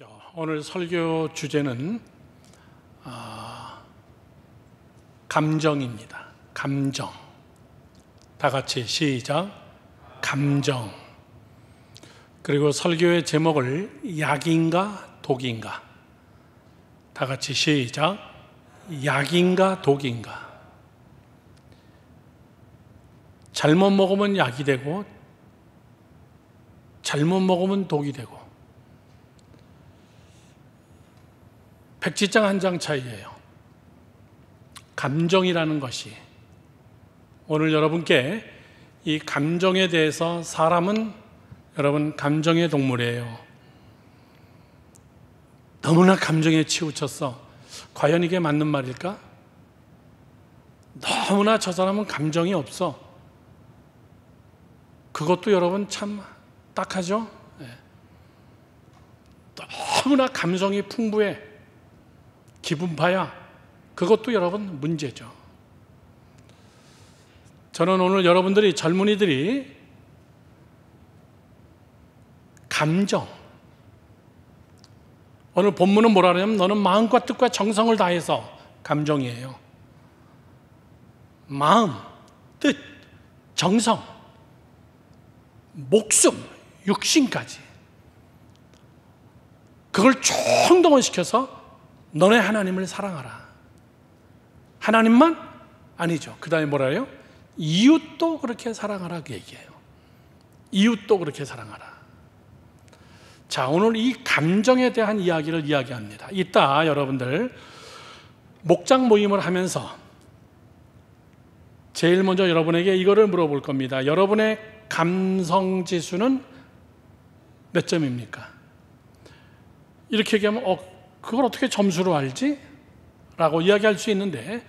보십시오. 오늘 설교 주제는 감정입니다. 감정. 다 같이 시작. 감정. 그리고 설교의 제목을 약인가 독인가. 다 같이 시작. 약인가 독인가. 잘못 먹으면 약이 되고 잘못 먹으면 독이 되고 백지장 한 장 차이예요. 감정이라는 것이. 오늘 여러분께 이 감정에 대해서, 사람은 여러분 감정의 동물이에요. 너무나 감정에 치우쳤어. 과연 이게 맞는 말일까? 너무나 저 사람은 감정이 없어. 그것도 여러분 참 딱하죠? 네. 너무나 감성이 풍부해. 기분파야. 그것도 여러분 문제죠. 저는 오늘 여러분들이, 젊은이들이 감정, 오늘 본문은 뭐라 그러냐면 너는 마음과 뜻과 정성을 다해서, 감정이에요. 마음, 뜻, 정성, 목숨, 육신까지 그걸 총동원시켜서 너네 하나님을 사랑하라. 하나님만 아니죠. 그 다음에 뭐라 해요? 이웃도 그렇게 사랑하라, 그 얘기예요. 이웃도 그렇게 사랑하라. 자, 오늘 이 감정에 대한 이야기를 이야기합니다. 이따 여러분들 목장 모임을 하면서 제일 먼저 여러분에게 이거를 물어볼 겁니다. 여러분의 감성 지수는 몇 점입니까? 이렇게 얘기하면 그걸 어떻게 점수로 알지? 라고 이야기할 수 있는데,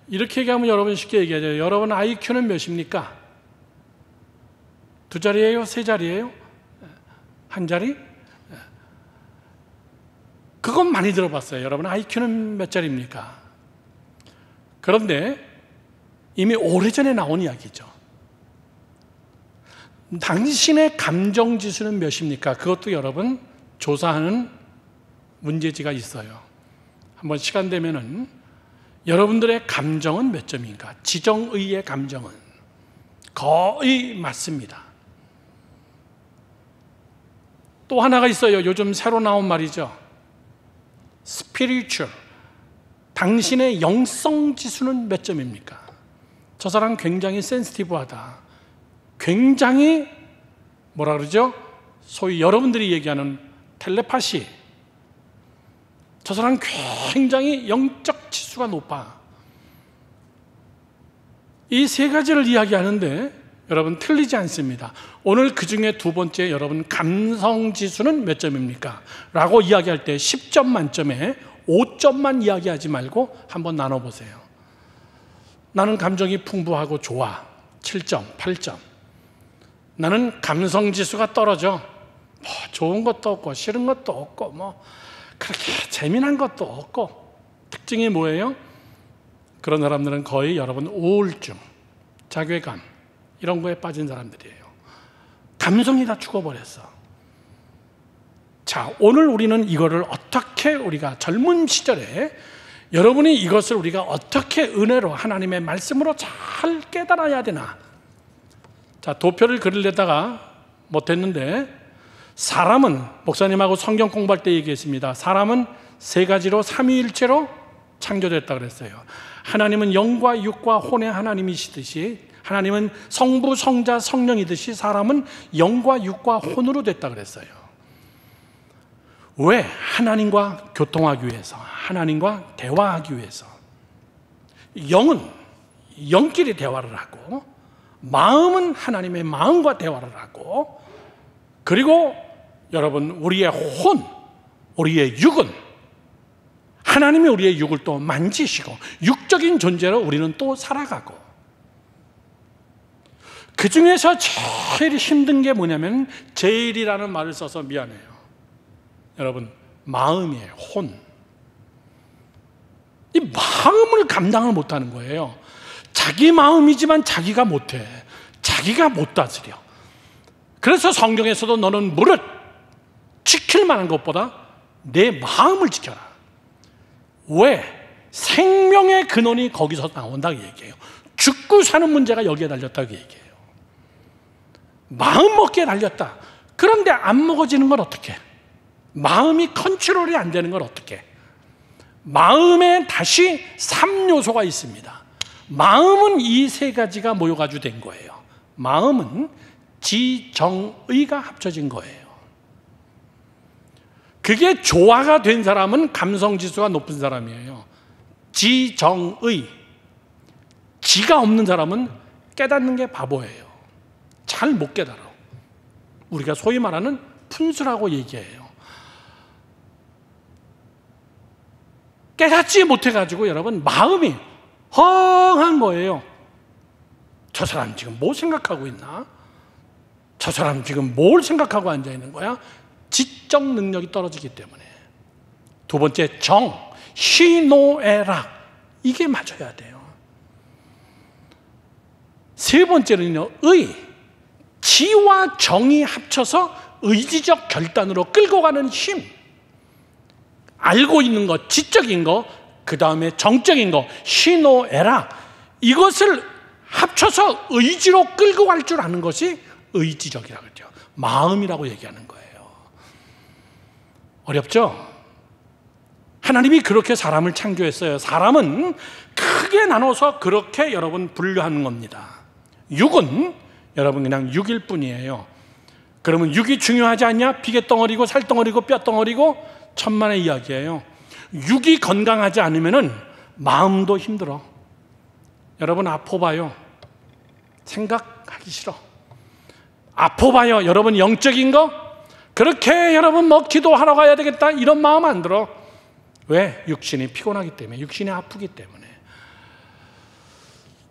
이렇게 얘기하면 여러분 쉽게 얘기하죠. 여러분 IQ는 몇입니까? 2자리예요? 3자리예요? 1자리? 그건 많이 들어봤어요. 여러분 IQ는 몇 자리입니까? 그런데 이미 오래전에 나온 이야기죠. 당신의 감정지수는 몇입니까? 그것도 여러분 조사하는 문제지가 있어요. 한번 시간 되면은 여러분들의 감정은 몇 점인가? 지정의의 감정은 거의 맞습니다. 또 하나가 있어요. 요즘 새로 나온 말이죠. spiritual. 당신의 영성 지수는 몇 점입니까? 저 사람 굉장히 센시티브하다. 굉장히 뭐라 그러죠? 소위 여러분들이 얘기하는 텔레파시. 저 사람 굉장히 영적 지수가 높아. 이 세 가지를 이야기하는데 여러분 틀리지 않습니다. 오늘 그 중에 두 번째, 여러분 감성 지수는 몇 점입니까? 라고 이야기할 때 10점 만점에 5점만 이야기하지 말고 한번 나눠보세요. 나는 감정이 풍부하고 좋아. 7점, 8점. 나는 감성 지수가 떨어져. 뭐 좋은 것도 없고 싫은 것도 없고 뭐 그렇게 재미난 것도 없고. 특징이 뭐예요? 그런 사람들은 거의 여러분 우울증, 자괴감 이런 거에 빠진 사람들이에요. 감성이 다 죽어버렸어. 자, 오늘 우리는 이거를 어떻게, 우리가 젊은 시절에 여러분이 이것을 우리가 어떻게 은혜로 하나님의 말씀으로 잘 깨달아야 되나. 자, 도표를 그리려다가 못했는데, 사람은, 목사님하고 성경 공부할 때 얘기했습니다. 사람은 세 가지로 삼위일체로 창조됐다 그랬어요. 하나님은 영과 육과 혼의 하나님이시듯이, 하나님은 성부, 성자, 성령이듯이 사람은 영과 육과 혼으로 됐다 그랬어요. 왜? 하나님과 교통하기 위해서, 하나님과 대화하기 위해서. 영은 영끼리 대화를 하고, 마음은 하나님의 마음과 대화를 하고, 그리고 여러분 우리의 혼, 우리의 육은 하나님이 우리의 육을 또 만지시고 육적인 존재로 우리는 또 살아가고. 그 중에서 제일 힘든 게 뭐냐면, 제일이라는 말을 써서 미안해요. 여러분 마음이에요. 혼. 이 마음을 감당을 못하는 거예요. 자기 마음이지만 자기가 못해. 자기가 못 다스려. 그래서 성경에서도 너는 무릇 지킬 만한 것보다 내 마음을 지켜라. 왜? 생명의 근원이 거기서 나온다고 얘기해요. 죽고 사는 문제가 여기에 달렸다고 얘기해요. 마음 먹기에 달렸다. 그런데 안 먹어지는 건 어떻게? 마음이 컨트롤이 안 되는 건 어떻게? 마음에 다시 3요소가 있습니다. 마음은 이 세 가지가 모여가지고 된 거예요. 마음은 지정의가 합쳐진 거예요. 그게 조화가 된 사람은 감성지수가 높은 사람이에요. 지정의. 지가 없는 사람은 깨닫는 게 바보예요. 잘 못 깨달아. 우리가 소위 말하는 푼수라고 얘기해요. 깨닫지 못해가지고 여러분 마음이 헝한 거예요. 저 사람 지금 뭐 생각하고 있나? 저 사람 지금 뭘 생각하고 앉아있는 거야? 지적 능력이 떨어지기 때문에. 두 번째 정, 희노애락, 이게 맞아야 돼요. 세 번째는요, 의, 지와 정이 합쳐서 의지적 결단으로 끌고 가는 힘. 알고 있는 것, 지적인 것, 그 다음에 정적인 것, 희노애락, 이것을 합쳐서 의지로 끌고 갈 줄 아는 것이 의지적이라고 그러죠. 마음이라고 얘기하는 거예요. 어렵죠? 하나님이 그렇게 사람을 창조했어요. 사람은 크게 나눠서 그렇게 여러분 분류하는 겁니다. 육은 여러분 그냥 육일 뿐이에요. 그러면 육이 중요하지 않냐? 피개덩어리고 살덩어리고 뼈덩어리고 천만의 이야기예요. 육이 건강하지 않으면 마음도 힘들어. 여러분 아파봐요. 생각하기 싫어. 아파봐요. 여러분 영적인 거 그렇게 여러분 뭐 기도하러 가야 되겠다 이런 마음 안 들어. 왜? 육신이 피곤하기 때문에, 육신이 아프기 때문에.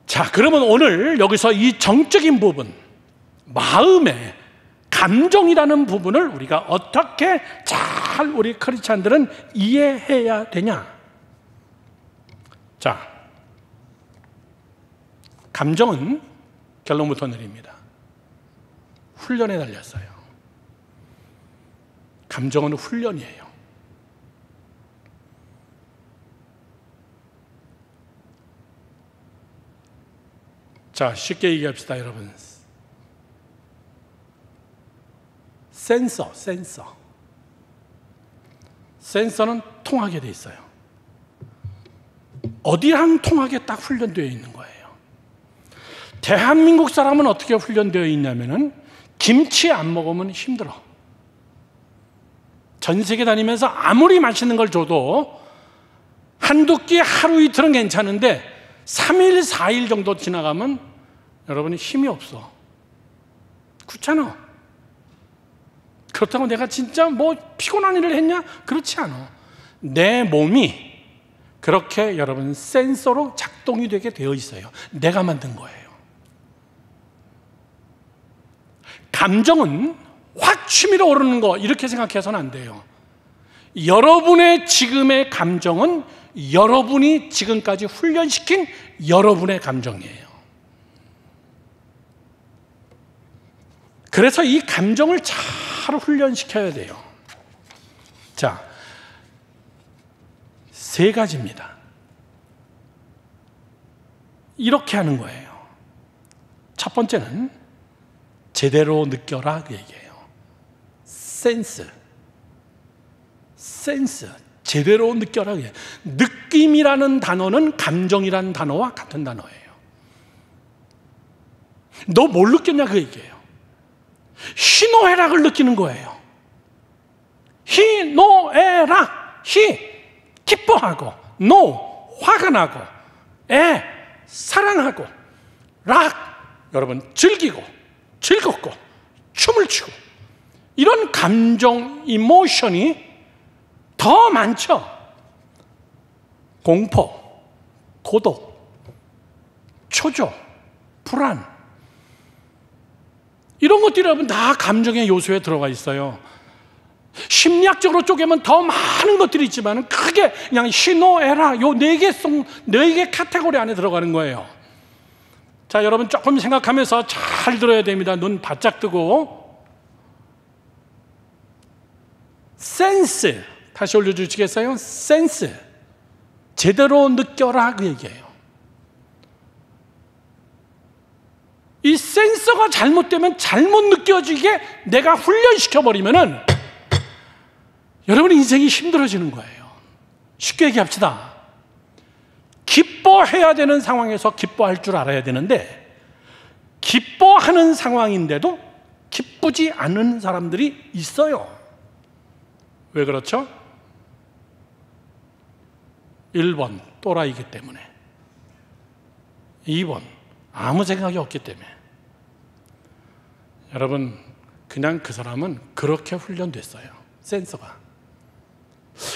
자, 그러면 오늘 여기서 이 정적인 부분, 마음의 감정이라는 부분을 우리가 어떻게 잘 우리 크리스찬들은 이해해야 되냐? 자, 감정은 결론부터 내립니다. 훈련에 달렸어요. 감정은 훈련이에요. 자, 쉽게 얘기합시다, 여러분. 센서는 통하게 돼 있어요. 어디랑 통하게 딱 훈련되어 있는 거예요. 대한민국 사람은 어떻게 훈련되어 있냐면은 김치 안 먹으면 힘들어. 전 세계 다니면서 아무리 맛있는 걸 줘도 한두 끼 하루 이틀은 괜찮은데 3일, 4일 정도 지나가면 여러분이 힘이 없어. 그렇잖아. 그렇다고 내가 진짜 뭐 피곤한 일을 했냐? 그렇지 않아. 내 몸이 그렇게 여러분 센서로 작동이 되게 되어 있어요. 내가 만든 거예요. 감정은 확 치밀어 오르는 거 이렇게 생각해서는 안 돼요. 여러분의 지금의 감정은 여러분이 지금까지 훈련시킨 여러분의 감정이에요. 그래서 이 감정을 잘 훈련시켜야 돼요. 자, 세 가지입니다. 이렇게 하는 거예요. 첫 번째는 제대로 느껴라 그 얘기예요. 센스, 제대로 느껴라. 느낌이라는 단어는 감정이라는 단어와 같은 단어예요. 너 뭘 느꼈냐 그 얘기예요. 희노애락을 느끼는 거예요. 희노애락, 기뻐하고, 화가 나고, 사랑하고, 여러분 즐기고, 즐겁고, 춤을 추고, 이런 감정, 이모션이 더 많죠. 공포, 고독, 초조, 불안, 이런 것들이 여러분 다 감정의 요소에 들어가 있어요. 심리학적으로 쪼개면 더 많은 것들이 있지만 크게 그냥 희노애락 요 네 개 카테고리 안에 들어가는 거예요. 자, 여러분 조금 생각하면서 잘 들어야 됩니다. 눈 바짝 뜨고. 센스, 다시 올려주시겠어요? 센스, 제대로 느껴라, 그 얘기예요. 이 센서가 잘못되면 잘못 느껴지게 내가 훈련시켜버리면은 여러분 인생이 힘들어지는 거예요. 쉽게 얘기합시다. 기뻐해야 되는 상황에서 기뻐할 줄 알아야 되는데, 기뻐하는 상황인데도 기쁘지 않은 사람들이 있어요. 왜 그렇죠? 1번 또라이기 때문에, 2번 아무 생각이 없기 때문에. 여러분, 그냥 그 사람은 그렇게 훈련됐어요. 센서가.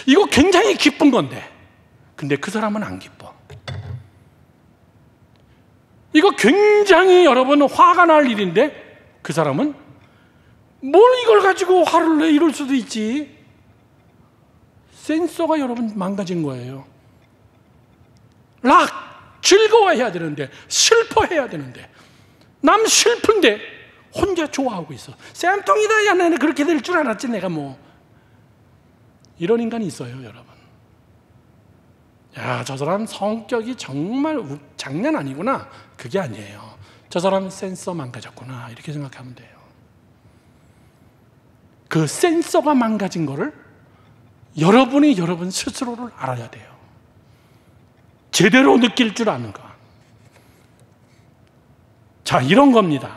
이거 굉장히 기쁜 건데, 근데 그 사람은 안 기뻐. 이거 굉장히 여러분 화가 날 일인데, 그 사람은 뭘 이걸 가지고 화를 내, 이럴 수도 있지. 센서가 여러분 망가진 거예요. 즐거워해야 되는데, 슬퍼해야 되는데, 남 슬픈데 혼자 좋아하고 있어. 쌤통이다. 야, 나는 그렇게 될 줄 알았지, 내가 뭐. 이런 인간이 있어요, 여러분. 야, 저 사람 성격이 정말 장난 아니구나. 그게 아니에요. 저 사람 센서 망가졌구나, 이렇게 생각하면 돼요. 그 센서가 망가진 거를 여러분이 여러분 스스로를 알아야 돼요. 제대로 느낄 줄 아는 거. 자, 이런 겁니다.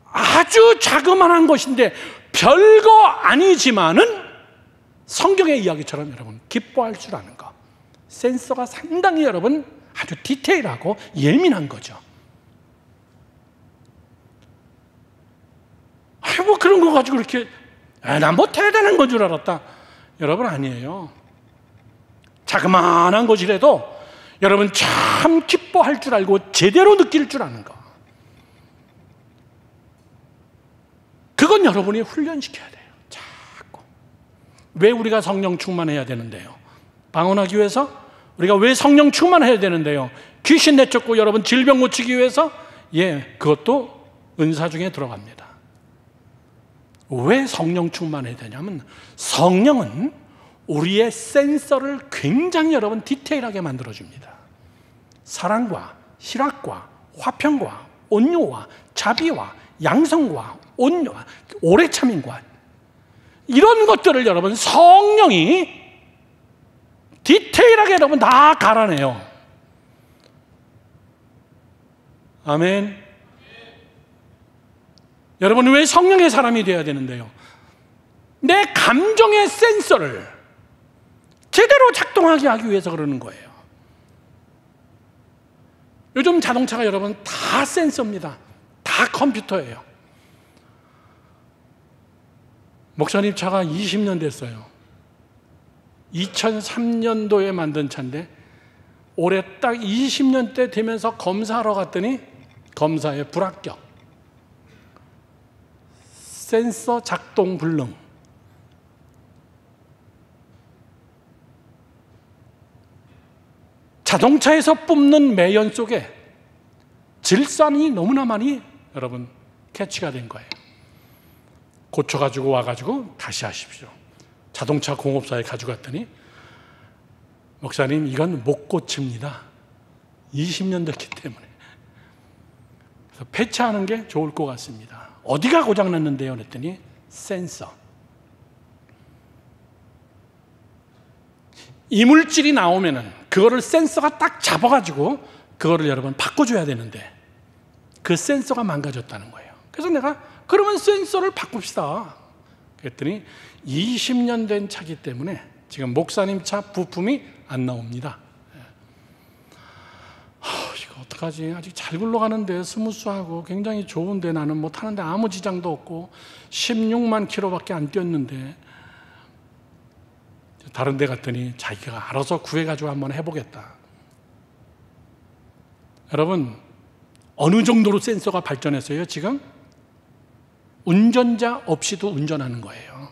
아주 자그마한 것인데 별거 아니지만은 성경의 이야기처럼 여러분 기뻐할 줄 아는 거. 센서가 상당히 여러분 아주 디테일하고 예민한 거죠. 뭐 그런 거 가지고 이렇게 난 뭐 대단한 건 줄 알았다. 여러분, 아니에요. 자그마한 것이라도 여러분 참 기뻐할 줄 알고 제대로 느낄 줄 아는 거. 그건 여러분이 훈련시켜야 돼요. 자꾸. 왜 우리가 성령 충만해야 되는데요? 방언하기 위해서? 우리가 왜 성령 충만해야 되는데요? 귀신 내쫓고 여러분 질병 고치기 위해서? 예, 그것도 은사 중에 들어갑니다. 왜 성령 충만해야 되냐면, 성령은 우리의 센서를 굉장히 여러분 디테일하게 만들어줍니다. 사랑과 희락과 화평과 온유와 자비와 양성과 온유와 오래 참임과 이런 것들을 여러분 성령이 디테일하게 여러분 다 갈아내요. 아멘. 여러분, 왜 성령의 사람이 되어야 되는데요? 내 감정의 센서를 제대로 작동하게 하기 위해서 그러는 거예요. 요즘 자동차가 여러분 다 센서입니다. 다 컴퓨터예요. 목사님 차가 20년 됐어요. 2003년도에 만든 차인데 올해 딱 20년대 되면서 검사하러 갔더니 검사에 불합격. 센서 작동 불능. 자동차에서 뿜는 매연 속에 질산이 너무나 많이 여러분 캐치가 된 거예요. 고쳐가지고 와가지고 다시 하십시오. 자동차 공업사에 가져갔더니 목사님, 이건 못 고칩니다. 20년 됐기 때문에. 그래서 폐차하는 게 좋을 것 같습니다. 어디가 고장났는데요? 그랬더니 센서. 이물질이 나오면은 그거를 센서가 딱 잡아가지고 그거를 여러분 바꿔줘야 되는데 그 센서가 망가졌다는 거예요. 그래서 내가 그러면 센서를 바꿉시다. 그랬더니 20년 된 차기 때문에 지금 목사님 차 부품이 안 나옵니다. 이거 어떡하지? 아직 잘 굴러가는데 스무스하고 굉장히 좋은데 나는 뭐 타는데 아무 지장도 없고 16만 킬로밖에 안 뛰었는데 다른 데 갔더니 자기가 알아서 구해가지고 한번 해보겠다. 여러분, 어느 정도로 센서가 발전했어요 지금? 운전자 없이도 운전하는 거예요.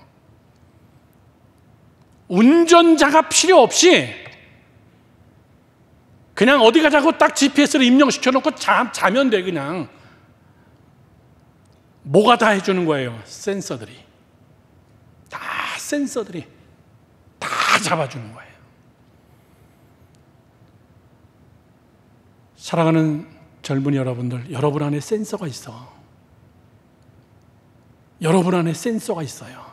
운전자가 필요 없이 그냥 어디 가자고 딱 GPS를 입력시켜 놓고 자면 돼. 그냥 뭐가 다 해주는 거예요, 센서들이. 센서들이 다 잡아주는 거예요. 사랑하는 젊은이 여러분들, 여러분 안에 센서가 있어. 여러분 안에 센서가 있어요.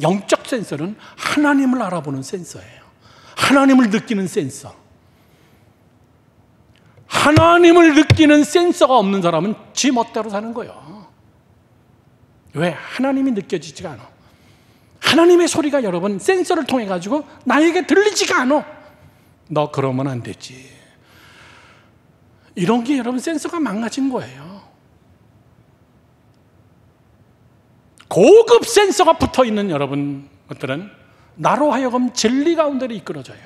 영적 센서는 하나님을 알아보는 센서예요. 하나님을 느끼는 센서. 하나님을 느끼는 센서가 없는 사람은 지 멋대로 사는 거예요. 왜? 하나님이 느껴지지가 않아. 하나님의 소리가 여러분 센서를 통해 가지고 나에게 들리지가 않아. 너 그러면 안 되지. 이런 게 여러분 센서가 망가진 거예요. 고급 센서가 붙어있는 여러분 것들은 나로 하여금 진리 가운데로 이끌어져요.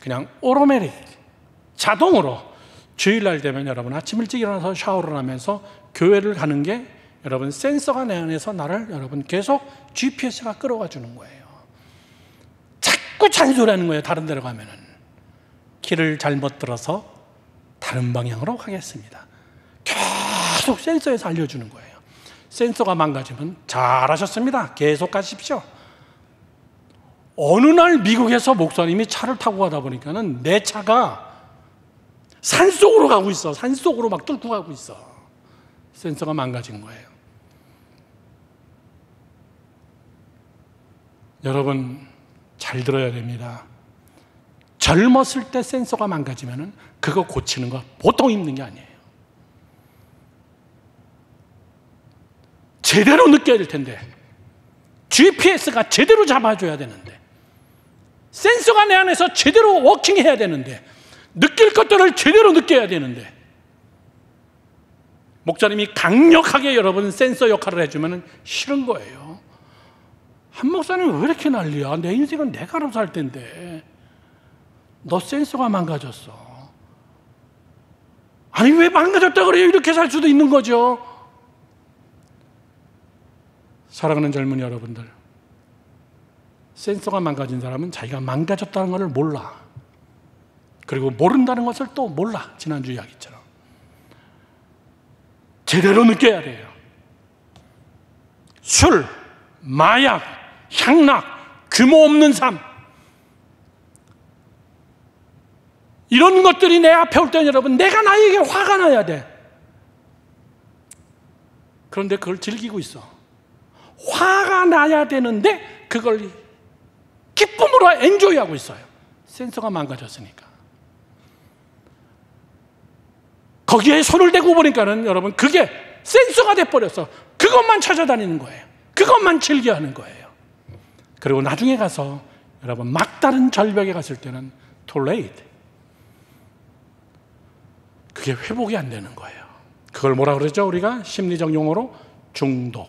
그냥 오토매틱, 자동으로 주일날 되면 여러분 아침 일찍 일어나서 샤워를 하면서 교회를 가는 게 여러분 센서가 내 안에서 나를 여러분 계속 GPS가 끌어가 주는 거예요. 자꾸 잔소리하는 거예요. 다른 데로 가면은 길을 잘못 들어서 다른 방향으로 가겠습니다. 계속 센서에서 알려주는 거예요. 센서가 망가지면 잘하셨습니다. 계속 가십시오. 어느 날 미국에서 목사님이 차를 타고 가다 보니까는 내 차가 산속으로 가고 있어. 산속으로 막 뚫고 가고 있어. 센서가 망가진 거예요. 여러분 잘 들어야 됩니다. 젊었을 때 센서가 망가지면은 그거 고치는 거 보통 힘든 게 아니에요. 제대로 느껴야 될 텐데, GPS가 제대로 잡아줘야 되는데, 센서가 내 안에서 제대로 워킹해야 되는데, 느낄 것들을 제대로 느껴야 되는데, 목사님이 강력하게 여러분 센서 역할을 해주면 싫은 거예요. 한 목사님 왜 이렇게 난리야? 내 인생은 내가 알아서 할 텐데 너 센서가 망가졌어. 아니 왜 망가졌다 그래요? 이렇게 살 수도 있는 거죠. 사랑하는 젊은이 여러분들, 센서가 망가진 사람은 자기가 망가졌다는 것을 몰라. 그리고 모른다는 것을 또 몰라. 지난주 이야기처럼 제대로 느껴야 돼요. 술, 마약, 향락, 규모 없는 삶, 이런 것들이 내 앞에 올 때는 여러분 내가 나에게 화가 나야 돼. 그런데 그걸 즐기고 있어. 화가 나야 되는데 그걸 기쁨으로 엔조이하고 있어요. 센서가 망가졌으니까. 거기에 손을 대고 보니까는 여러분 그게 센서가 돼버렸어. 그것만 찾아다니는 거예요. 그것만 즐겨하는 거예요. 그리고 나중에 가서 여러분 막다른 절벽에 갔을 때는 too late. 그게 회복이 안 되는 거예요. 그걸 뭐라 그러죠? 우리가 심리적 용어로 중독.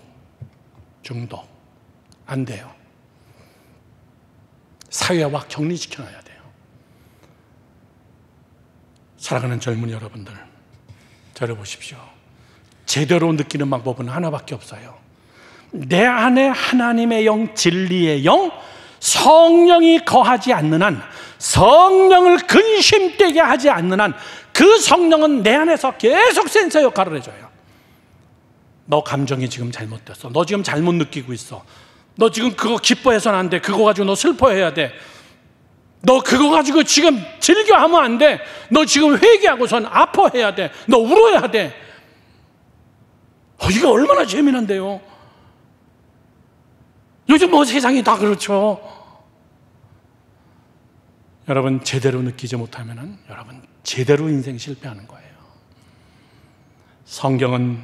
안 돼요. 사회와 격리시켜놔야 돼요. 사랑하는 젊은이 여러분들, 저를 보십시오. 제대로 느끼는 방법은 하나밖에 없어요. 내 안에 하나님의 영, 진리의 영, 성령이 거하지 않는 한, 성령을 근심되게 하지 않는 한, 그 성령은 내 안에서 계속 센서 역할을 해줘요. 너 감정이 지금 잘못됐어. 너 지금 잘못 느끼고 있어. 너 지금 그거 기뻐해서는 안 돼. 그거 가지고 너 슬퍼해야 돼. 너 그거 가지고 지금 즐겨하면 안 돼. 너 지금 회개하고선 아파해야 돼. 너 울어야 돼. 이거 얼마나 재미난데요. 요즘 뭐 세상이 다 그렇죠. 여러분 제대로 느끼지 못하면 여러분 제대로 인생 실패하는 거예요. 성경은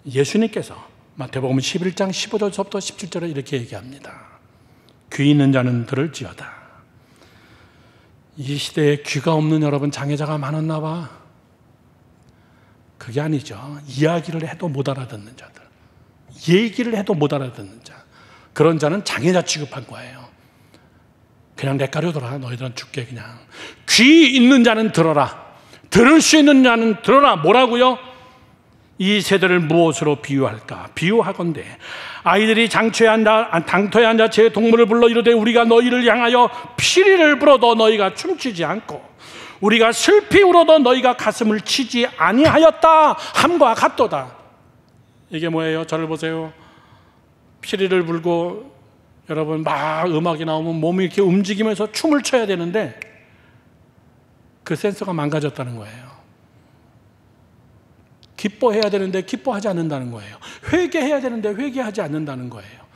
예수님께서 마태복음 11장 15절부터 17절에 이렇게 얘기합니다. 귀 있는 자는 들을지어다. 이 시대에 귀가 없는 여러분 장애자가 많았나 봐. 그게 아니죠. 이야기를 해도 못 알아듣는 자들, 얘기를 해도 못 알아듣는 자, 그런 자는 장애자 취급한 거예요. 그냥 내가려둬라. 너희들은 죽게 그냥. 귀 있는 자는 들어라. 들을 수 있는 자는 들어라. 뭐라고요? 이 세대를 무엇으로 비유할까? 비유하건대 아이들이 당토에 앉아 제 동물을 불러 이르되 우리가 너희를 향하여 피리를 불어도 너희가 춤추지 않고 우리가 슬피 울어도 너희가 가슴을 치지 아니하였다 함과 같도다. 이게 뭐예요? 저를 보세요. 피리를 불고 여러분 막 음악이 나오면 몸이 이렇게 움직이면서 춤을 춰야 되는데 그 센서가 망가졌다는 거예요. 기뻐해야 되는데 기뻐하지 않는다는 거예요. 회개해야 되는데 회개하지 않는다는 거예요.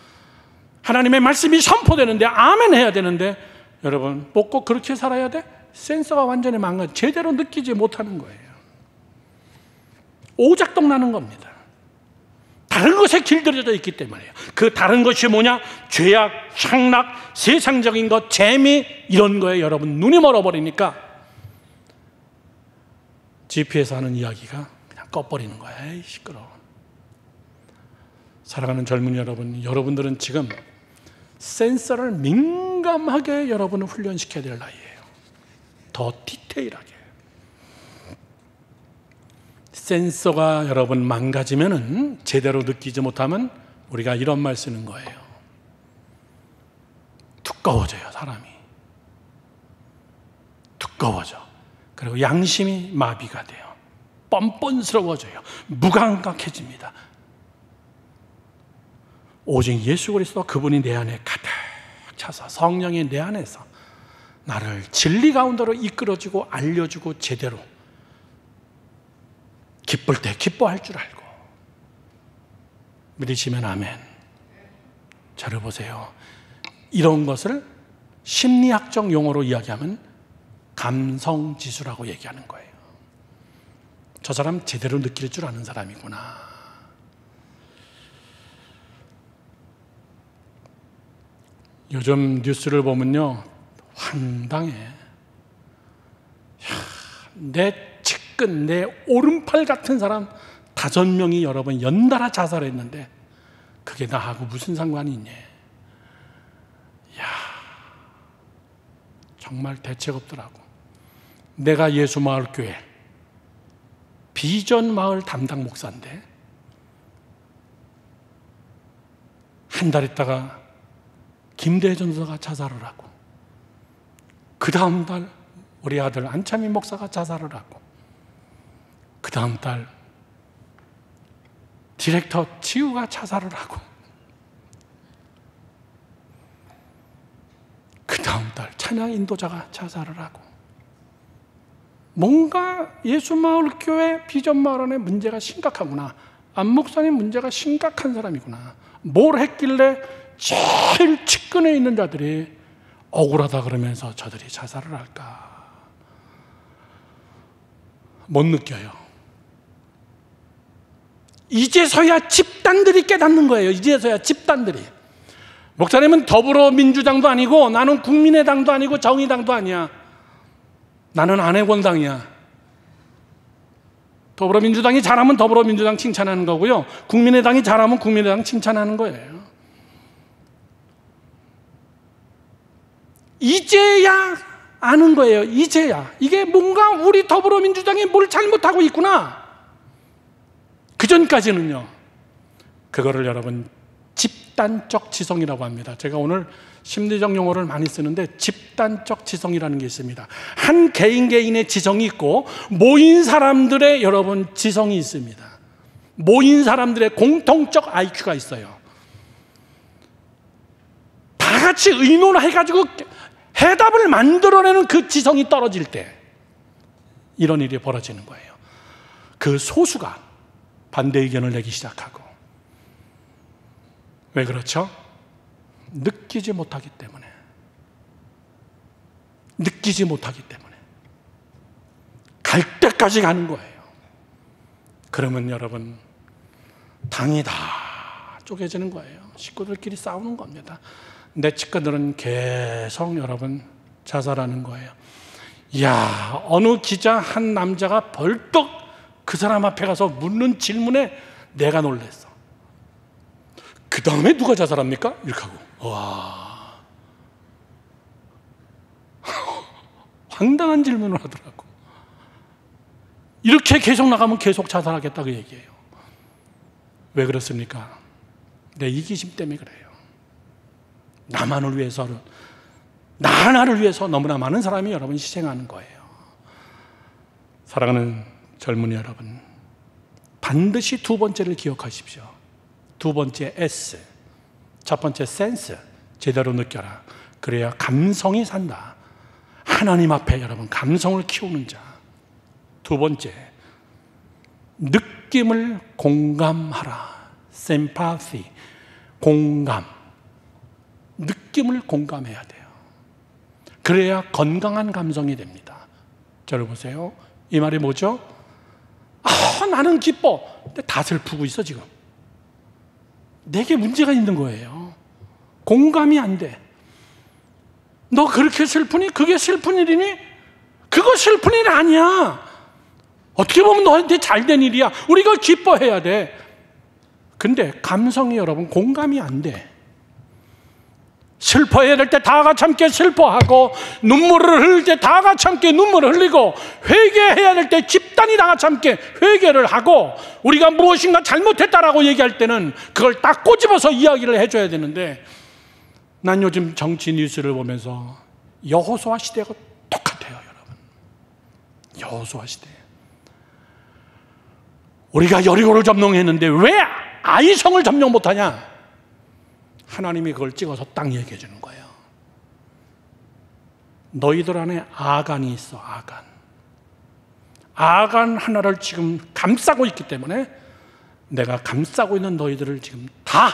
하나님의 말씀이 선포되는데 아멘 해야 되는데 여러분 꼭 그렇게 살아야 돼? 센서가 완전히 제대로 느끼지 못하는 거예요. 오작동 나는 겁니다. 다른 것에 길들여져 있기 때문이에요. 그 다른 것이 뭐냐? 죄악, 향락, 세상적인 것, 재미 이런 거에 여러분 눈이 멀어버리니까 GP에서 하는 이야기가 그냥 꺼버리는 거야. 에이 시끄러워. 사랑하는 젊은이 여러분, 여러분들은 지금 센서를 민감하게 여러분을 훈련시켜야 될 나이예요. 더 디테일하게. 센서가 여러분 망가지면은 제대로 느끼지 못하면 우리가 이런 말 쓰는 거예요. 두꺼워져요, 사람이. 두꺼워져. 그리고 양심이 마비가 돼요. 뻔뻔스러워져요. 무감각해집니다. 오직 예수 그리스도 그분이 내 안에 가득 차서 성령이 내 안에서 나를 진리 가운데로 이끌어주고 알려주고 제대로 기쁠 때 기뻐할 줄 알고 믿으시면 아멘. 잘 보세요. 이런 것을 심리학적 용어로 이야기하면 감성지수라고 얘기하는 거예요. 저 사람 제대로 느낄 줄 아는 사람이구나. 요즘 뉴스를 보면요 황당해. 내 측근, 내 오른팔 같은 사람 5명이 여러분 연달아 자살했는데 그게 나하고 무슨 상관이 있냐. 이야, 정말 대책 없더라고. 내가 예수마을교회 비전마을 담당 목사인데 한 달 있다가 김대혜 전도사가 자살을 하고 그 다음 달 우리 아들 안창민 목사가 자살을 하고 그 다음 달 디렉터 지우가 자살을 하고 그 다음 달 찬양 인도자가 자살을 하고 뭔가 예수마을교회 비전마을 안에 문제가 심각하구나. 안 목사님 문제가 심각한 사람이구나. 뭘 했길래 제일 측근에 있는 자들이 억울하다 그러면서 저들이 자살을 할까? 못 느껴요. 이제서야 집단들이 깨닫는 거예요. 이제서야 집단들이. 목사님은 더불어민주당도 아니고 나는 국민의당도 아니고 정의당도 아니야. 나는 안혜권당이야. 더불어민주당이 잘하면 더불어민주당 칭찬하는 거고요. 국민의당이 잘하면 국민의당 칭찬하는 거예요. 이제야 아는 거예요. 이제야. 이게 뭔가 우리 더불어민주당이 뭘 잘못하고 있구나. 그전까지는요. 그거를 여러분 집단적 지성이라고 합니다. 제가 오늘 심리적 용어를 많이 쓰는데 집단적 지성이라는 게 있습니다. 한 개인의 지성이 있고 모인 사람들의 여러분 지성이 있습니다. 모인 사람들의 공통적 IQ가 있어요. 다 같이 의논해가지고 해답을 만들어내는 그 지성이 떨어질 때 이런 일이 벌어지는 거예요. 그 소수가 반대 의견을 내기 시작하고. 왜 그렇죠? 느끼지 못하기 때문에. 느끼지 못하기 때문에. 갈 때까지 가는 거예요. 그러면 여러분 당이 다 쪼개지는 거예요. 식구들끼리 싸우는 겁니다. 내 측근들은 계속 여러분 자살하는 거예요. 이야, 어느 기자 한 남자가 벌떡 그 사람 앞에 가서 묻는 질문에 내가 놀랬어. 그 다음에 누가 자살합니까? 이렇게 하고. 와, 황당한 질문을 하더라고. 이렇게 계속 나가면 계속 자살하겠다고 얘기해요. 왜 그렇습니까? 내 이기심 때문에 그래요. 나만을 위해서는, 나 하나를 위해서 너무나 많은 사람이 여러분 희생하는 거예요. 사랑하는 젊은이 여러분, 반드시 두 번째를 기억하십시오. 두 번째 S, 첫 번째 센스, 제대로 느껴라. 그래야 감성이 산다. 하나님 앞에 여러분 감성을 키우는 자. 두 번째, 느낌을 공감하라. sympathy, 공감. 느낌을 공감해야 돼요. 그래야 건강한 감성이 됩니다. 저를 보세요. 이 말이 뭐죠? 나는 기뻐. 근데 다 슬프고 있어 지금. 내게 문제가 있는 거예요. 공감이 안 돼. 너 그렇게 슬프니? 그게 슬픈 일이니? 그거 슬픈 일 아니야. 어떻게 보면 너한테 잘된 일이야. 우리가 기뻐해야 돼. 근데 감성이 여러분 공감이 안 돼. 슬퍼해야 될 때 다 같이 함께 슬퍼하고, 눈물을 흘릴 때 다 같이 함께 눈물을 흘리고, 회개해야 될 때 집단이 다 같이 함께 회개를 하고, 우리가 무엇인가 잘못했다라고 얘기할 때는 그걸 딱 꼬집어서 이야기를 해줘야 되는데, 난 요즘 정치 뉴스를 보면서 여호수아 시대가 똑같아요, 여러분. 여호수아 시대. 우리가 여리고를 점령했는데 왜 아이성을 점령 못하냐? 하나님이 그걸 찍어서 딱 얘기해 주는 거예요. 너희들 안에 아간이 있어, 아간. 아간 하나를 지금 감싸고 있기 때문에 내가 감싸고 있는 너희들을 지금 다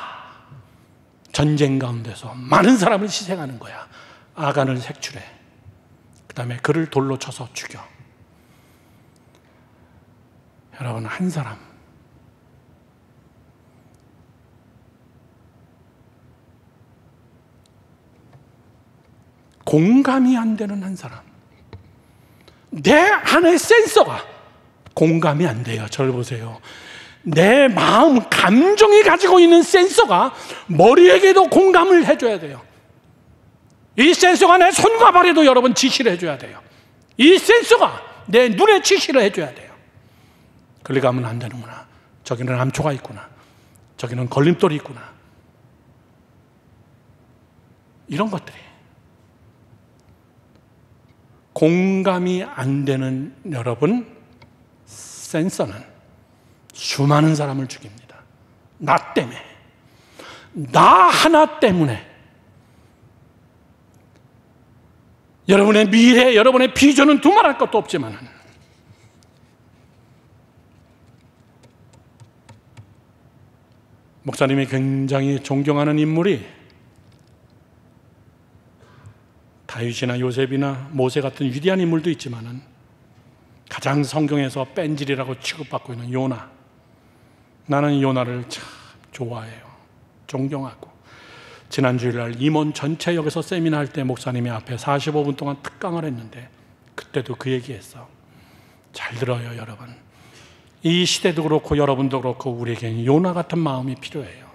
전쟁 가운데서 많은 사람을 희생하는 거야. 아간을 색출해. 그 다음에 그를 돌로 쳐서 죽여. 여러분, 한 사람, 공감이 안 되는 한 사람, 내 안의 센서가 공감이 안 돼요. 저를 보세요. 내 마음, 감정이 가지고 있는 센서가 머리에게도 공감을 해줘야 돼요. 이 센서가 내 손과 발에도 여러분 지시를 해줘야 돼요. 이 센서가 내 눈에 지시를 해줘야 돼요. 그러가면 안 되는구나. 저기는 암초가 있구나. 저기는 걸림돌이 있구나. 이런 것들이. 공감이 안 되는 여러분 센서는 수많은 사람을 죽입니다. 나 때문에, 나 하나 때문에 여러분의 미래, 여러분의 비전은 두말할 것도 없지만 목사님이 굉장히 존경하는 인물이 다윗이나 요셉이나 모세 같은 위대한 인물도 있지만은 가장 성경에서 뺀질이라고 취급받고 있는 요나. 나는 요나를 참 좋아해요. 존경하고. 지난 주일날 임원 전체역에서 세미나 할 때 목사님이 앞에 45분 동안 특강을 했는데 그때도 그 얘기했어. 잘 들어요, 여러분. 이 시대도 그렇고 여러분도 그렇고 우리에게는 요나 같은 마음이 필요해요.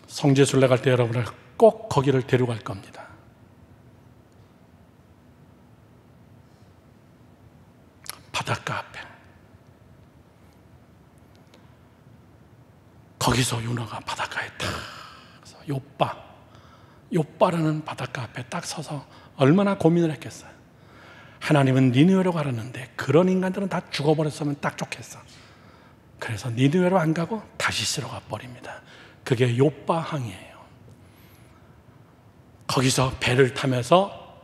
성지순례 갈 때 여러분을 꼭 거기를 데려갈 겁니다. 바닷가 앞에. 거기서 요나가 바닷가에 딱 요빠라는 바닷가 앞에 딱 서서 얼마나 고민을 했겠어요. 하나님은 니느웨로 가라는데 그런 인간들은 다 죽어버렸으면 딱 좋겠어. 그래서 니느웨로 안 가고 다시스로 가버립니다. 그게 요빠 항이에요. 거기서 배를 타면서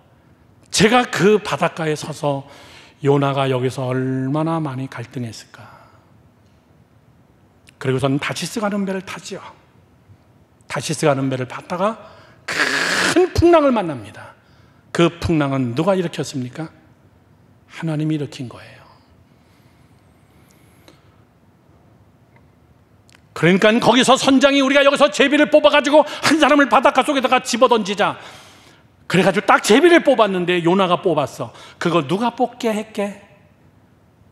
제가 그 바닷가에 서서 요나가 여기서 얼마나 많이 갈등했을까. 그리고선 다시스 가는 배를 타죠. 다시스 가는 배를 타다가 큰 풍랑을 만납니다. 그 풍랑은 누가 일으켰습니까? 하나님이 일으킨 거예요. 그러니까 거기서 선장이 우리가 여기서 제비를 뽑아가지고 한 사람을 바닷가 속에다가 집어던지자. 그래가지고 딱 제비를 뽑았는데 요나가 뽑았어. 그거 누가 뽑게 했게?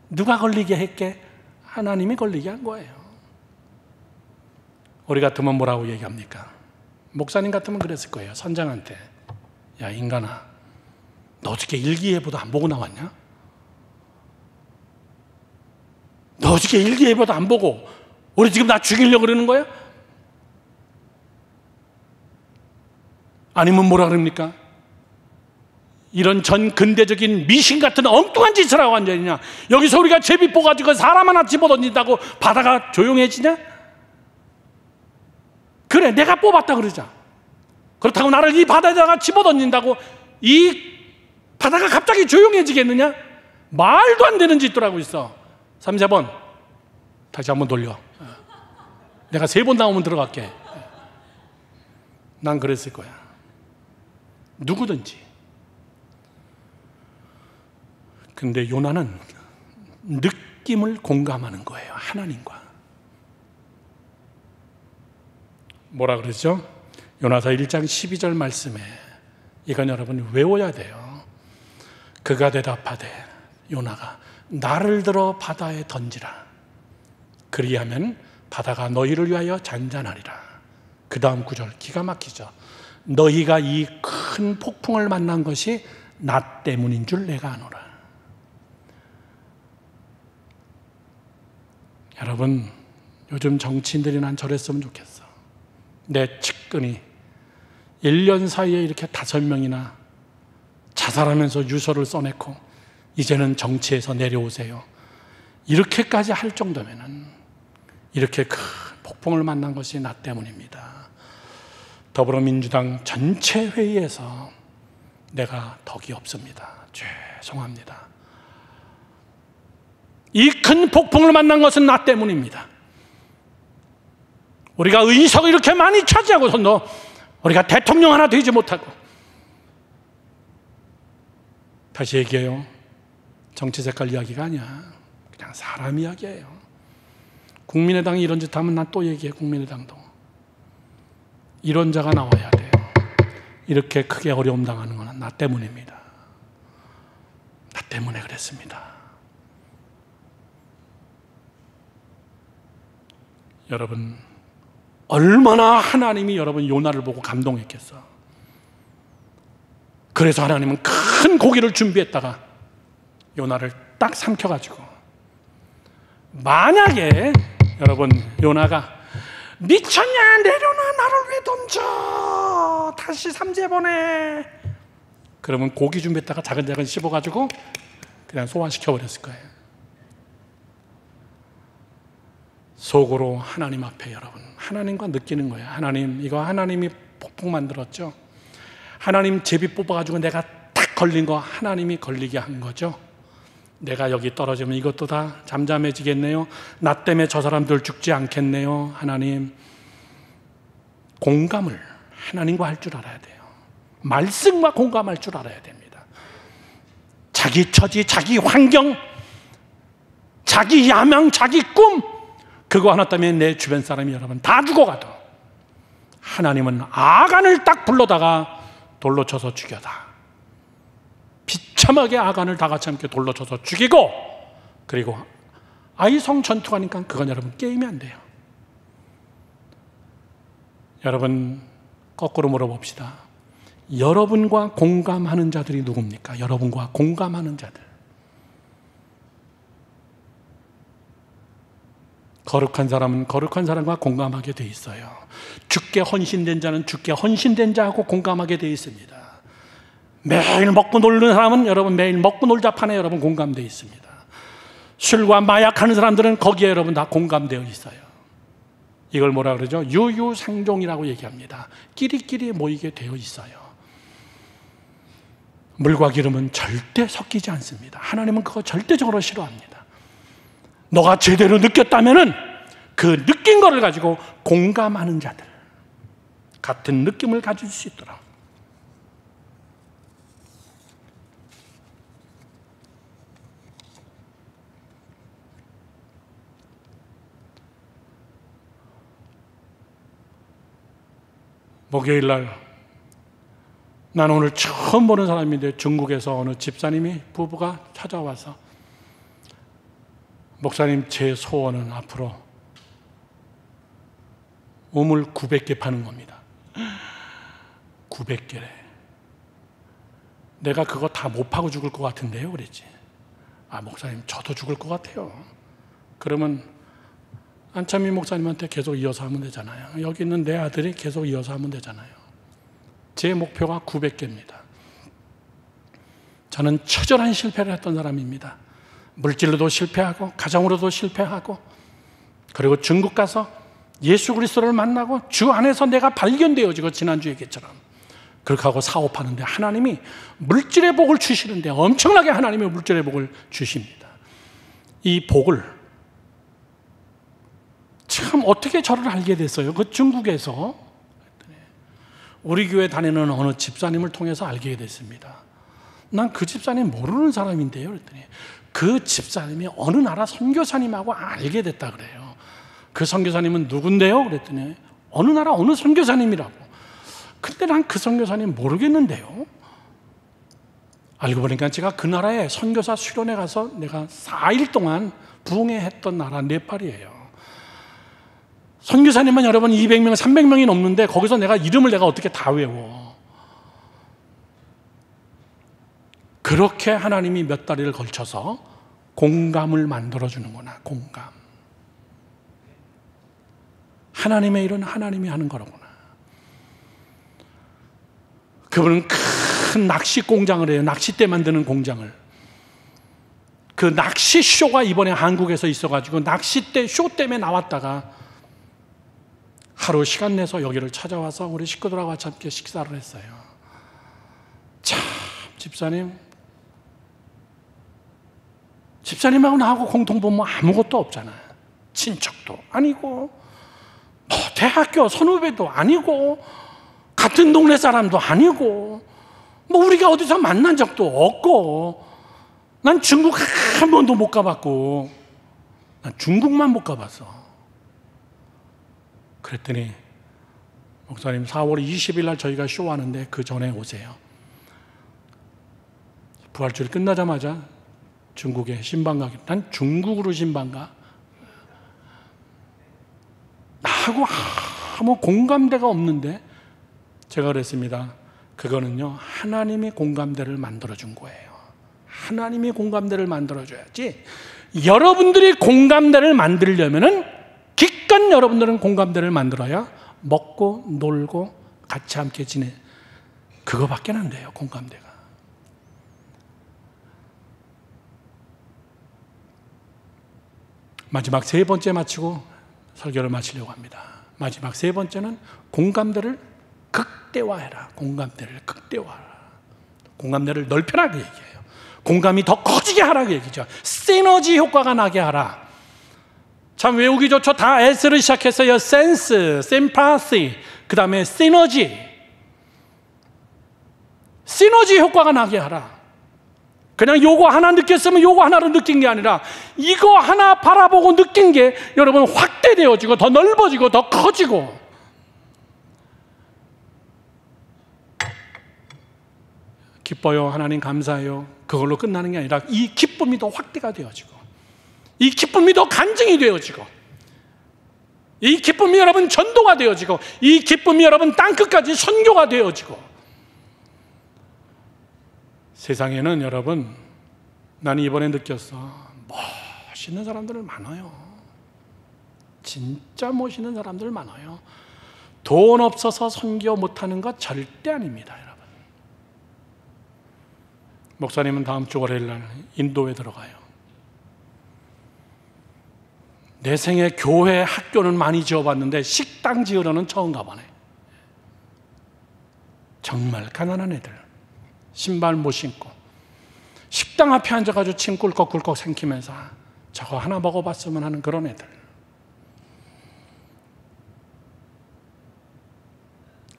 누가 걸리게 했게? 하나님이 걸리게 한 거예요. 우리 같으면 뭐라고 얘기합니까? 목사님 같으면 그랬을 거예요. 선장한테. 야, 인간아, 너 어떻게 일기예보도 안 보고 나왔냐? 너 어떻게 일기예보도 안 보고 우리 지금 나 죽이려고 그러는 거야? 아니면 뭐라 그럽니까? 이런 전 근대적인 미신 같은 엉뚱한 짓을 하고 앉아있냐? 여기서 우리가 제비 뽑아가지고 사람 하나 집어던진다고 바다가 조용해지냐? 그래, 내가 뽑았다 그러자. 그렇다고 나를 이 바다에다가 집어던진다고 이 바다가 갑자기 조용해지겠느냐? 말도 안 되는 짓들 하고 있어. 3, 4번 다시 한번 돌려. 내가 3번 나오면 들어갈게. 난 그랬을 거야. 누구든지. 근데 요나는 느낌을 공감하는 거예요. 하나님과. 뭐라 그러죠? 요나서 1장 12절 말씀에 이건 여러분 외워야 돼요. 그가 대답하되, 요나가 나를 들어 바다에 던지라. 그리하면 바다가 너희를 위하여 잔잔하리라. 그 다음 구절 기가 막히죠. 너희가 이 큰 폭풍을 만난 것이 나 때문인 줄 내가 아노라. 여러분, 요즘 정치인들이 난 저랬으면 좋겠어. 내 측근이 1년 사이에 이렇게 5명이나 자살하면서 유서를 써냈고 이제는 정치에서 내려오세요. 이렇게까지 할 정도면은 이렇게 큰 폭풍을 만난 것이 나 때문입니다. 더불어민주당 전체 회의에서 내가 덕이 없습니다. 죄송합니다. 이 큰 폭풍을 만난 것은 나 때문입니다. 우리가 의석을 이렇게 많이 차지하고서도 우리가 대통령 하나 되지 못하고. 다시 얘기해요. 정치 색깔 이야기가 아니야. 그냥 사람 이야기예요. 국민의당이 이런 짓 하면 난 또 얘기해. 국민의당도 이런 자가 나와야 돼요. 이렇게 크게 어려움 당하는 것은 나 때문입니다. 나 때문에 그랬습니다. 여러분, 얼마나 하나님이 여러분 요나를 보고 감동했겠어. 그래서 하나님은 큰 고기를 준비했다가 요나를 딱 삼켜가지고, 만약에 여러분 요나가 미쳤냐, 내려놔, 나를 왜 던져, 다시 3재 보내, 그러면 고기 준비했다가 자근자근 씹어가지고 그냥 소화시켜버렸을 거예요. 속으로 하나님 앞에 여러분, 하나님과 느끼는 거예요. 하나님, 이거 하나님이 폭풍 만들었죠. 하나님 제비 뽑아가지고 내가 딱 걸린 거 하나님이 걸리게 한 거죠. 내가 여기 떨어지면 이것도 다 잠잠해지겠네요. 나 때문에 저 사람들 죽지 않겠네요. 하나님, 공감을 하나님과 할 줄 알아야 돼요. 말씀과 공감할 줄 알아야 됩니다. 자기 처지, 자기 환경, 자기 야망, 자기 꿈, 그거 하나 때문에 내 주변 사람이 여러분 다 죽어가도 하나님은 아간을 딱 불러다가 돌로 쳐서 죽여다. 비참하게 아간을 다 같이 함께 돌로 쳐서 죽이고, 그리고 아이성 전투하니까 그건 여러분 게임이 안 돼요. 여러분, 거꾸로 물어봅시다. 여러분과 공감하는 자들이 누굽니까? 여러분과 공감하는 자들. 거룩한 사람은 거룩한 사람과 공감하게 돼 있어요. 죽게 헌신된 자는 죽게 헌신된 자하고 공감하게 돼 있습니다. 매일 먹고 놀는 사람은 여러분 매일 먹고 놀자 판에 여러분 공감되어 있습니다. 술과 마약하는 사람들은 거기에 여러분 다 공감되어 있어요. 이걸 뭐라 그러죠? 유유상종이라고 얘기합니다. 끼리끼리 모이게 되어 있어요. 물과 기름은 절대 섞이지 않습니다. 하나님은 그거 절대적으로 싫어합니다. 너가 제대로 느꼈다면은 그 느낀 거를 가지고 공감하는 자들, 같은 느낌을 가질 수 있도록. 목요일 날, 난 오늘 처음 보는 사람인데 중국에서 어느 집사님이 부부가 찾아와서, 목사님, 제 소원은 앞으로 우물 900개 파는 겁니다. 900개래. 내가 그거 다 못 파고 죽을 것 같은데요, 그랬지. 아, 목사님, 저도 죽을 것 같아요. 그러면 안찬미 목사님한테 계속 이어서 하면 되잖아요. 여기 있는 내 아들이 계속 이어서 하면 되잖아요. 제 목표가 900개입니다. 저는 처절한 실패를 했던 사람입니다. 물질로도 실패하고 가정으로도 실패하고, 그리고 중국 가서 예수 그리스도를 만나고 주 안에서 내가 발견되어지고, 지난주 얘기했처럼 그렇게 하고 사업하는데 하나님이 물질의 복을 주시는데, 엄청나게 하나님이 물질의 복을 주십니다. 이 복을 참 어떻게 저를 알게 됐어요? 그 중국에서 우리 교회 다니는 어느 집사님을 통해서 알게 됐습니다. 난 그 집사님 모르는 사람인데요. 그랬더니 그 집사님이 어느 나라 선교사님하고 알게 됐다 그래요. 그 선교사님은 누군데요? 그랬더니 어느 나라 어느 선교사님이라고. 근데 난 그 선교사님 모르겠는데요. 알고 보니까 제가 그 나라에 선교사 수련회 가서 내가 4일 동안 부흥회했던 나라 네팔이에요. 선교사님만 여러분 200명, 300명이 넘는데 거기서 내가 이름을 내가 어떻게 다 외워. 그렇게 하나님이 몇 달을 걸쳐서 공감을 만들어주는구나. 공감. 하나님의 일은 하나님이 하는 거로구나. 그분은 큰 낚시 공장을 해요. 낚싯대 만드는 공장을. 그 낚시 쇼가 이번에 한국에서 있어가지고 낚싯대 쇼 때문에 나왔다가 하루 시간 내서 여기를 찾아와서 우리 식구들하고 같이 함께 식사를 했어요. 참, 집사님하고 나하고 공통분 아무것도 없잖아요. 친척도 아니고, 뭐 대학교 선후배도 아니고, 같은 동네 사람도 아니고, 뭐 우리가 어디서 만난 적도 없고, 난 중국 한 번도 못 가봤고, 난 중국만 못 가봤어. 그랬더니 목사님 4월 20일 날 저희가 쇼하는데 그 전에 오세요. 부활주일 끝나자마자 중국에 신방가. 난 중국으로 신방가? 나하고 아무 공감대가 없는데 제가 그랬습니다. 그거는요, 하나님이 공감대를 만들어준 거예요. 하나님이 공감대를 만들어줘야지. 여러분들이 공감대를 만들려면은 기껏 여러분들은 공감대를 만들어야 먹고 놀고 같이 함께 지내. 그거밖에 안 돼요, 공감대가. 마지막 세 번째 마치고 설교를 마치려고 합니다. 마지막 세 번째는 공감대를 극대화해라. 공감대를 극대화하라. 공감대를 넓혀라 그 얘기예요. 공감이 더 커지게 하라 그 얘기죠. 시너지 효과가 나게 하라. 참 외우기 좋죠. 다 S를 시작했어요. 센스, 심파시, 그 다음에 시너지. 시너지 효과가 나게 하라. 그냥 요거 하나 느꼈으면 요거 하나로 느낀 게 아니라 이거 하나 바라보고 느낀 게 여러분 확대되어지고 더 넓어지고 더 커지고. 기뻐요. 하나님 감사해요. 그걸로 끝나는 게 아니라 이 기쁨이 더 확대가 되어지고, 이 기쁨이 더 간증이 되어지고, 이 기쁨이 여러분 전도가 되어지고, 이 기쁨이 여러분 땅끝까지 선교가 되어지고. 세상에는 여러분, 나는 이번에 느꼈어. 멋있는 사람들 많아요. 진짜 멋있는 사람들 많아요. 돈 없어서 선교 못하는 것 절대 아닙니다, 여러분. 목사님은 다음 주 월요일날 인도에 들어가요. 내 생에 교회, 학교는 많이 지어봤는데 식당 지으러는 처음 가보네. 정말 가난한 애들. 신발 못 신고 식당 앞에 앉아가지고 침 꿀꺽꿀꺽 삼키면서 저거 하나 먹어봤으면 하는 그런 애들.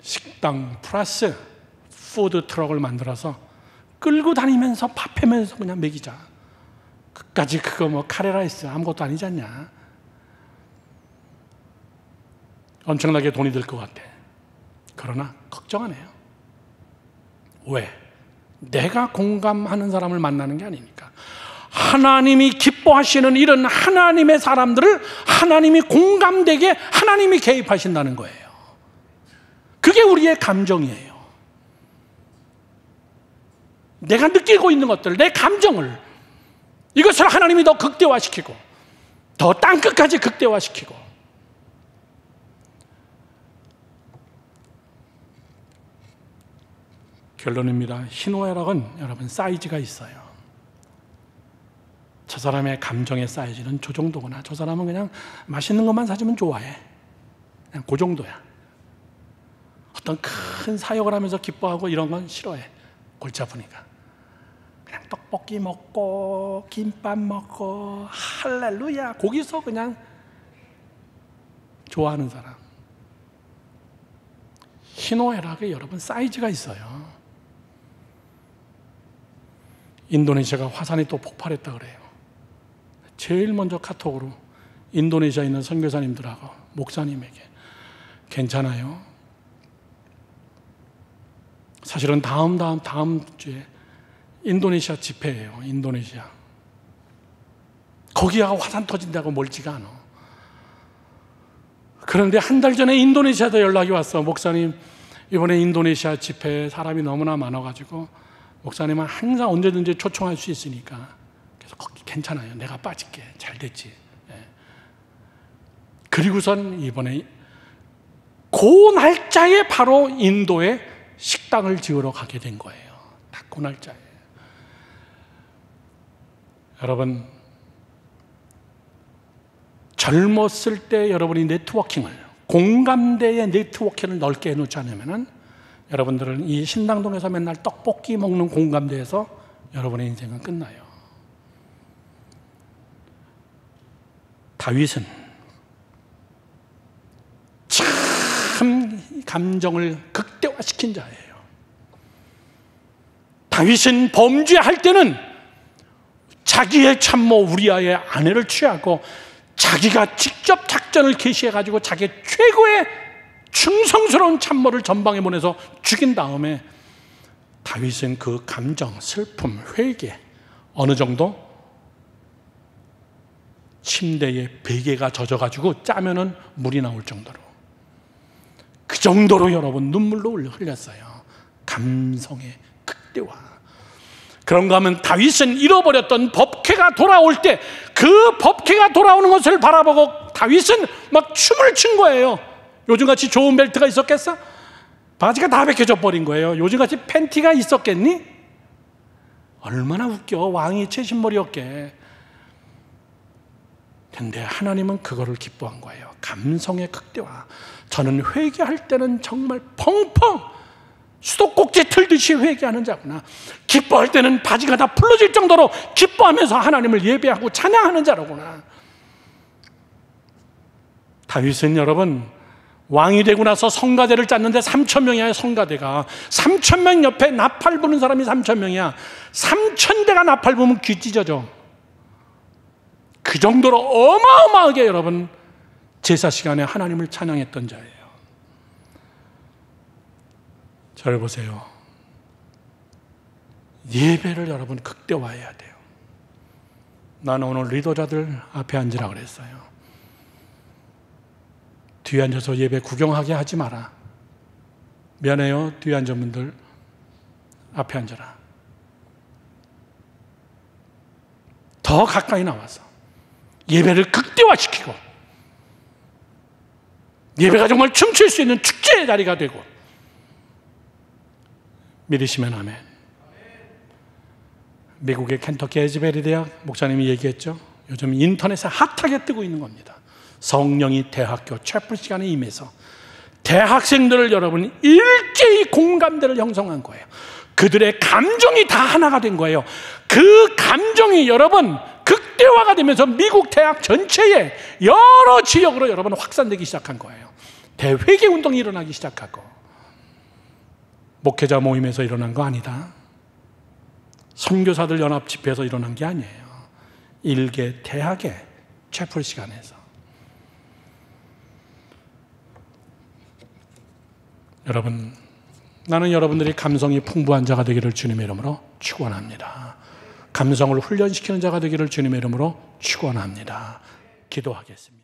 식당 플러스 푸드 트럭을 만들어서 끌고 다니면서 밥 해면서 그냥 먹이자. 끝까지 그거 뭐 카레라이스 아무것도 아니지 않냐. 엄청나게 돈이 들 것 같아. 그러나 걱정 안 해요. 왜? 내가 공감하는 사람을 만나는 게 아니니까. 하나님이 기뻐하시는 이런 하나님의 사람들을 하나님이 공감되게 하나님이 개입하신다는 거예요. 그게 우리의 감정이에요. 내가 느끼고 있는 것들, 내 감정을, 이것을 하나님이 더 극대화시키고 더 땅끝까지 극대화시키고. 결론입니다. 희노애락은 여러분 사이즈가 있어요. 저 사람의 감정의 사이즈는 저 정도구나. 저 사람은 그냥 맛있는 것만 사주면 좋아해. 그냥 그 정도야. 어떤 큰 사역을 하면서 기뻐하고 이런 건 싫어해. 골치 아프니까. 그냥 떡볶이 먹고 김밥 먹고 할렐루야 거기서 그냥 좋아하는 사람. 희노애락에 여러분 사이즈가 있어요. 인도네시아가 화산이 또 폭발했다 그래요. 제일 먼저 카톡으로 인도네시아에 있는 선교사님들하고 목사님에게 괜찮아요? 사실은 다음 주에 인도네시아 집회예요. 인도네시아. 거기가 화산 터진다고 멀지가 않아. 그런데 한 달 전에 인도네시아도 연락이 왔어. 목사님, 이번에 인도네시아 집회에 사람이 너무나 많아가지고 목사님은 항상 언제든지 초청할 수 있으니까 그래서 거기 괜찮아요. 내가 빠질게. 잘 됐지. 예. 그리고선 이번에 그 날짜에 바로 인도에 식당을 지으러 가게 된 거예요. 딱 그 날짜에. 여러분, 젊었을 때 여러분이 네트워킹을, 공감대의 네트워킹을 넓게 해놓지 않으면 여러분들은 이 신당동에서 맨날 떡볶이 먹는 공감대에서 여러분의 인생은 끝나요. 다윗은 참 감정을 극대화시킨 자예요. 다윗은 범죄할 때는 자기의 참모 우리아의 아내를 취하고 자기가 직접 작전을 개시해가지고 자기 최고의 충성스러운 참모를 전방에 보내서 죽인 다음에 다윗은 그 감정, 슬픔, 회개 어느 정도 침대에 베개가 젖어가지고 짜면은 물이 나올 정도로 그 정도로 여러분 눈물로 흘렸어요. 감성의 극대화. 그런가 하면 다윗은 잃어버렸던 법궤가 돌아올 때 그 법궤가 돌아오는 것을 바라보고 다윗은 막 춤을 춘 거예요. 요즘같이 좋은 벨트가 있었겠어? 바지가 다 벗겨져 버린 거예요. 요즘같이 팬티가 있었겠니? 얼마나 웃겨. 왕이 채신머리였게. 근데 하나님은 그거를 기뻐한 거예요. 감성의 극대화. 저는 회개할 때는 정말 펑펑 수도꼭지 틀듯이 회개하는 자구나. 기뻐할 때는 바지가 다 풀어질 정도로 기뻐하면서 하나님을 예배하고 찬양하는 자로구나. 다윗은 여러분 왕이 되고 나서 성가대를 짰는데 3,000명이야. 성가대가 3,000명 옆에 나팔 부는 사람이 3,000명이야 3,000대가 나팔 부면 귀 찢어져. 그 정도로 어마어마하게 여러분 제사 시간에 하나님을 찬양했던 자예요. 저를 보세요. 예배를 여러분 극대화해야 돼요. 나는 오늘 리더자들 앞에 앉으라 그랬어요. 뒤에 앉아서 예배 구경하게 하지 마라. 미안해요. 뒤에 앉은 분들 앞에 앉아라. 더 가까이 나와서 예배를 극대화시키고 예배가 정말 춤출 수 있는 축제의 자리가 되고. 믿으시면 아멘. 미국의 켄터키 에즈베리 대학 목사님이 얘기했죠. 요즘 인터넷에 핫하게 뜨고 있는 겁니다. 성령이 대학교 채플 시간에 임해서 대학생들을 여러분 일제히 공감대를 형성한 거예요. 그들의 감정이 다 하나가 된 거예요. 그 감정이 여러분 극대화가 되면서 미국 대학 전체에 여러 지역으로 여러분 확산되기 시작한 거예요. 대회개 운동이 일어나기 시작하고. 목회자 모임에서 일어난 거 아니다. 선교사들 연합 집회에서 일어난 게 아니에요. 일개 대학의 채플 시간에서. 여러분, 나는 여러분들이 감성이 풍부한 자가 되기를 주님의 이름으로 축원합니다. 감성을 훈련시키는 자가 되기를 주님의 이름으로 축원합니다. 기도하겠습니다.